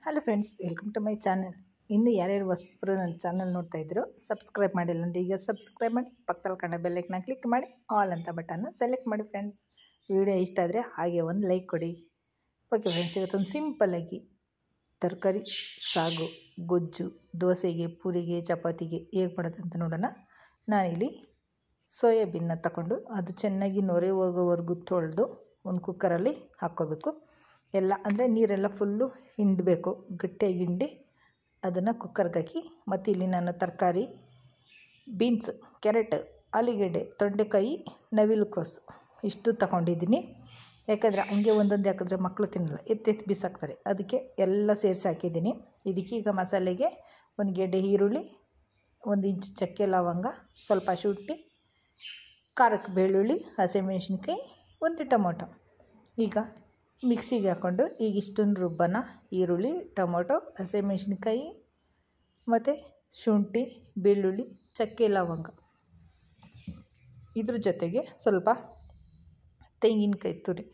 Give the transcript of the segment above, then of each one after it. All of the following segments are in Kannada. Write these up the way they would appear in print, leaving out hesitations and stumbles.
Hello friends, welcome to my channel. ಇನ್ನು ಯಾರ್ಯಾರು ಹೊಸಬ್ರು ನನ್ನ ಚಾನಲ್ ನೋಡ್ತಾ ಇದ್ರು ಸಬ್ಸ್ಕ್ರೈಬ್ ಮಾಡಿಲ್ಲ ಅಂದರೆ ಈಗ ಸಬ್ಸ್ಕ್ರೈಬ್ ಮಾಡಿ, ಪಕ್ಕದಲ್ಲಿ ಕಾಣೋ ಬೆಲ್ಲೈಕನ್ನ ಕ್ಲಿಕ್ ಮಾಡಿ ಆಲ್ ಅಂತ ಬಟನ್ನ ಸೆಲೆಕ್ಟ್ ಮಾಡಿ ಫ್ರೆಂಡ್ಸ್. ವಿಡಿಯೋ ಇಷ್ಟ ಆದರೆ ಹಾಗೆ ಒಂದು ಲೈಕ್ ಕೊಡಿ. ಓಕೆ ಫ್ರೆಂಡ್ಸ್, ಇವತ್ತೊಂದು ಸಿಂಪಲ್ಲಾಗಿ ತರಕಾರಿ ಸಾಗು ಗೊಜ್ಜು ದೋಸೆಗೆ, ಪೂರಿಗೆ, ಚಪಾತಿಗೆ ಹೇಗೆ ಮಾಡೋದು ಅಂತ ನೋಡೋಣ. ನಾನಿಲ್ಲಿ ಸೋಯಾಬೀನ್ನ ತಗೊಂಡು ಅದು ಚೆನ್ನಾಗಿ ನೊರೆ ಹೋಗೋವರೆಗೂ ತೊಳೆದು ಒಂದು ಕುಕ್ಕರಲ್ಲಿ ಹಾಕ್ಕೋಬೇಕು. ಎಲ್ಲ ಅಂದರೆ ನೀರೆಲ್ಲ ಫುಲ್ಲು ಹಿಂಡಬೇಕು, ಗಟ್ಟಿಯಾಗಿ ಹಿಂಡಿ ಅದನ್ನು ಕುಕ್ಕರ್ಗೆ ಹಾಕಿ. ಮತ್ತು ಇಲ್ಲಿ ನಾನು ತರಕಾರಿ ಬೀನ್ಸ್, ಕ್ಯಾರೆಟ್, ಆಲೂಗೆಡ್ಡೆ, ತೊಂಡೆಕಾಯಿ, ನವಿಲುಕೋಸು ಇಷ್ಟು ತಗೊಂಡಿದ್ದೀನಿ. ಯಾಕಂದರೆ ಹಂಗೆ ಒಂದೊಂದು ಹಾಕಿದ್ರೆ ಮಕ್ಕಳು ತಿನ್ನಲ್ಲ, ಎತ್ತೆತ್ತು ಬಿಸಾಕ್ತಾರೆ. ಅದಕ್ಕೆ ಎಲ್ಲ ಸೇರಿಸಿ ಹಾಕಿದ್ದೀನಿ. ಇದಕ್ಕೆ ಈಗ ಮಸಾಲೆಗೆ ಒಂದು ಗೆಡ್ಡೆ ಈರುಳ್ಳಿ, 1 ಇಂಚ್ ಚಕ್ಕೆ ಲವಂಗ, ಸ್ವಲ್ಪ ಶುಂಠಿ, ಖಾರಕ್ಕೆ ಬೆಳ್ಳುಳ್ಳಿ, ಹಸಿಮೆಣಸಿನ್ಕಾಯಿ, 1 ಟೊಮೊಟೊ ಈಗ ಮಿಕ್ಸಿಗೆ ಹಾಕ್ಕೊಂಡು ಈಗ ಇಷ್ಟೊಂದು ರುಬ್ಬನ. ಈರುಳ್ಳಿ, ಟೊಮೊಟೊ, ಹಸಿಮೆಣಸಿನ್ಕಾಯಿ ಮತ್ತು ಶುಂಠಿ, ಬೆಳ್ಳುಳ್ಳಿ, ಚಕ್ಕೆ ಲವಂಗ, ಇದ್ರ ಜೊತೆಗೆ ಸ್ವಲ್ಪ ತೆಂಗಿನಕಾಯಿ ತುರಿ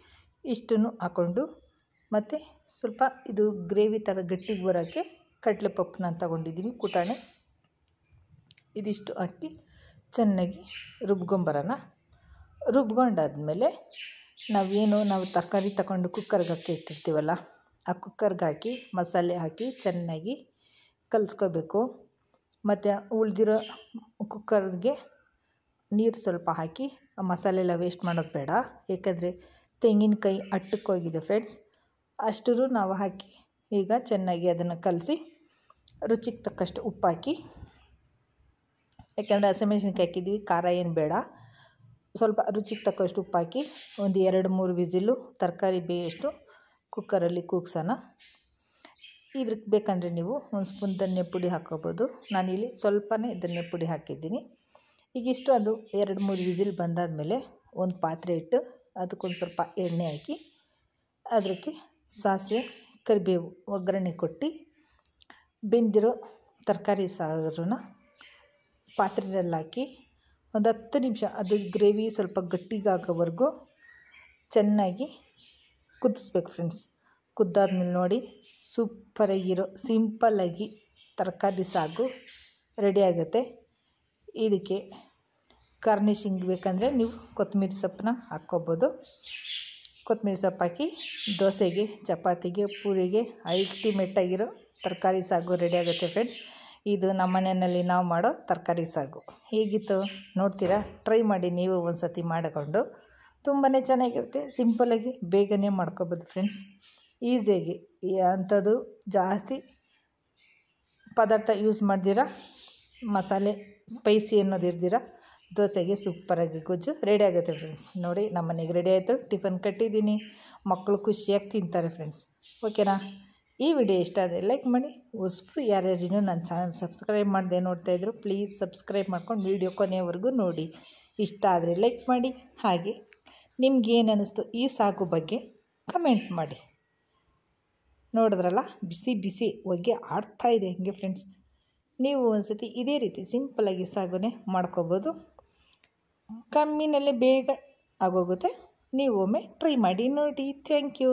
ಇಷ್ಟನ್ನು ಹಾಕ್ಕೊಂಡು, ಮತ್ತು ಸ್ವಲ್ಪ ಇದು ಗ್ರೇವಿ ಥರ ಗಟ್ಟಿಗೆ ಬರೋಕ್ಕೆ ಕಡಲೆಪಪ್ಪು ನಾನು ತಗೊಂಡಿದ್ದೀನಿ, ಕುಟಾಣೆ. ಇದಿಷ್ಟು ಹಾಕಿ ಚೆನ್ನಾಗಿ ರುಬ್ಕೊಂಬರೋಣ. ರುಬ್ಕೊಂಡಾದ್ಮೇಲೆ ನಾವು ತರಕಾರಿ ತಗೊಂಡು ಕುಕ್ಕರ್ಗೆ ಹಾಕಿ ಇಟ್ಟಿರ್ತೀವಲ್ಲ, ಆ ಕುಕ್ಕರ್ಗೆ ಹಾಕಿ ಮಸಾಲೆ ಹಾಕಿ ಚೆನ್ನಾಗಿ ಕಲಿಸ್ಕೋಬೇಕು. ಮತ್ತು ಉಳಿದಿರೋ ಕುಕ್ಕರ್ಗೆ ನೀರು ಸ್ವಲ್ಪ ಹಾಕಿ, ಆ ಮಸಾಲೆ ಎಲ್ಲ ವೇಸ್ಟ್ ಮಾಡೋದು ಬೇಡ. ಏಕೆಂದರೆ ತೆಂಗಿನಕಾಯಿ ಅಟ್ಟಕ್ಕೋಗಿದೆ ಫ್ರೆಂಡ್ಸ್. ಅಷ್ಟೂ ನಾವು ಹಾಕಿ ಈಗ ಚೆನ್ನಾಗಿ ಅದನ್ನು ಕಲಸಿ ರುಚಿಗೆ ತಕ್ಕಷ್ಟು ಉಪ್ಪು ಹಾಕಿ, ಯಾಕೆಂದರೆ ಹಸಿಮೆಣಸಿನ್ಕಾಯಿ ಹಾಕಿದ್ವಿ, ಖಾರ ಏನು ಬೇಡ. ಸ್ವಲ್ಪ ರುಚಿಗೆ ತಕ್ಕಷ್ಟು ಉಪ್ಪು ಹಾಕಿ ಒಂದು 2-3 ವಿಸಿಲು ತರಕಾರಿ ಬೇಯಷ್ಟು ಕುಕ್ಕರಲ್ಲಿ ಕೂಗ್ಸೋಣ. ಇದಕ್ಕೆ ಬೇಕಂದರೆ ನೀವು ಒಂದು ಸ್ಪೂನ್ ಧನಿಯಾ ಪುಡಿ ಹಾಕ್ಕೋಬೋದು. ನಾನಿಲ್ಲಿ ಸ್ವಲ್ಪನೇ ಧನಿಯಾ ಪುಡಿ ಹಾಕಿದ್ದೀನಿ. ಈಗಿಷ್ಟು ಅದು 2-3 ವಿಸಿಲ್ ಬಂದಾದಮೇಲೆ ಒಂದು ಪಾತ್ರೆ ಇಟ್ಟು ಅದಕ್ಕೊಂದು ಸ್ವಲ್ಪ ಎಣ್ಣೆ ಹಾಕಿ ಅದಕ್ಕೆ ಸಾಸಿವೆ, ಕರಿಬೇವು ಒಗ್ಗರಣೆ ಕೊಟ್ಟು ಬೆಂದಿರೋ ತರಕಾರಿ ಸಾರನ್ನ ಪಾತ್ರೆಯಲ್ಲಿ ಹಾಕಿ ಒಂದು 10 ನಿಮಿಷ ಅದು ಗ್ರೇವಿ ಸ್ವಲ್ಪ ಗಟ್ಟಿಗಾಗೋವರೆಗೂ ಚೆನ್ನಾಗಿ ಕುದಿಸ್ಬೇಕು ಫ್ರೆಂಡ್ಸ್. ಕುದ್ದಾದ್ಮೇಲೆ ನೋಡಿ, ಸೂಪರಾಗಿರೋ ಸಿಂಪಲ್ಲಾಗಿ ತರಕಾರಿ ಸಾಗು ರೆಡಿ ಆಗುತ್ತೆ. ಇದಕ್ಕೆ ಗಾರ್ನಿಷಿಂಗ್ ಬೇಕಂದರೆ ನೀವು ಕೊತ್ತಂಬರಿ ಸೊಪ್ಪನ್ನ ಹಾಕ್ಕೋಬೋದು. ಕೊತ್ತಂಬರಿ ಸೊಪ್ಪು ಹಾಕಿ ದೋಸೆಗೆ, ಚಪಾತಿಗೆ, ಪೂರಿಗೆ ಅಲ್ಟಿಮೇಟಾಗಿರೋ ತರಕಾರಿ ಸಾಗು ರೆಡಿ ಆಗುತ್ತೆ ಫ್ರೆಂಡ್ಸ್. ಇದು ನಮ್ಮ ಮನೆಯಲ್ಲಿ ನಾವು ಮಾಡೋ ತರಕಾರಿ ಸಾಗು. ಹೇಗಿತ್ತು ನೋಡ್ತೀರಾ? ಟ್ರೈ ಮಾಡಿ ನೀವು ಒಂದು ಸತಿ ಮಾಡಿಕೊಂಡು. ತುಂಬಾ ಚೆನ್ನಾಗಿರುತ್ತೆ, ಸಿಂಪಲ್ಲಾಗಿ ಬೇಗನೆ ಮಾಡ್ಕೋಬೋದು ಫ್ರೆಂಡ್ಸ್. ಈಸಿಯಾಗಿ ಅಂಥದ್ದು ಜಾಸ್ತಿ ಪದಾರ್ಥ ಯೂಸ್ ಮಾಡ್ದಿರ, ಮಸಾಲೆ ಸ್ಪೈಸಿ ಅನ್ನೋದು ಇರ್ದಿರ ದೋಸೆಗೆ ಸೂಪರಾಗಿ ಗೊಜ್ಜು ರೆಡಿ ಆಗುತ್ತೆ ಫ್ರೆಂಡ್ಸ್. ನೋಡಿ, ನಮ್ಮ ಮನೆಗೆ ರೆಡಿ ಆಯಿತು. ಟಿಫನ್ ಕಟ್ಟಿದ್ದೀನಿ, ಮಕ್ಕಳು ಖುಷಿಯಾಗಿ ತಿಂತಾರೆ ಫ್ರೆಂಡ್ಸ್. ಓಕೆನಾ? ಈ ವಿಡಿಯೋ ಇಷ್ಟ ಆದರೆ ಲೈಕ್ ಮಾಡಿ. ಹೊಸಬ್ರು ಯಾರ್ಯಾರಿನೂ ನನ್ನ ಚಾನಲ್ ಸಬ್ಸ್ಕ್ರೈಬ್ ಮಾಡದೆ ನೋಡ್ತಾಯಿದ್ರು ಪ್ಲೀಸ್ ಸಬ್ಸ್ಕ್ರೈಬ್ ಮಾಡ್ಕೊಂಡು ವಿಡಿಯೋ ಕೊನೆಯವರೆಗೂ ನೋಡಿ. ಇಷ್ಟ ಆದರೆ ಲೈಕ್ ಮಾಡಿ. ಹಾಗೆ ನಿಮ್ಗೇನು ಅನ್ನಿಸ್ತು ಈ ಸಾಗು ಬಗ್ಗೆ ಕಮೆಂಟ್ ಮಾಡಿ. ನೋಡಿದ್ರಲ್ಲ, ಬಿಸಿ ಬಿಸಿ ಹೊಗೆ ಆಡ್ತಾಯಿದೆ ಹಿಂಗೆ ಫ್ರೆಂಡ್ಸ್. ನೀವು ಒಂದು ಸತಿ ಇದೇ ರೀತಿ ಸಿಂಪಲ್ಲಾಗಿ ಸಾಗುನೇ ಮಾಡ್ಕೋಬೋದು. ಕಮ್ಮಿನಲ್ಲೇ ಬೇಗ ಆಗೋಗುತ್ತೆ. ನೀವು ಒಮ್ಮೆ ಟ್ರೈ ಮಾಡಿ ನೋಡಿ. Thank you.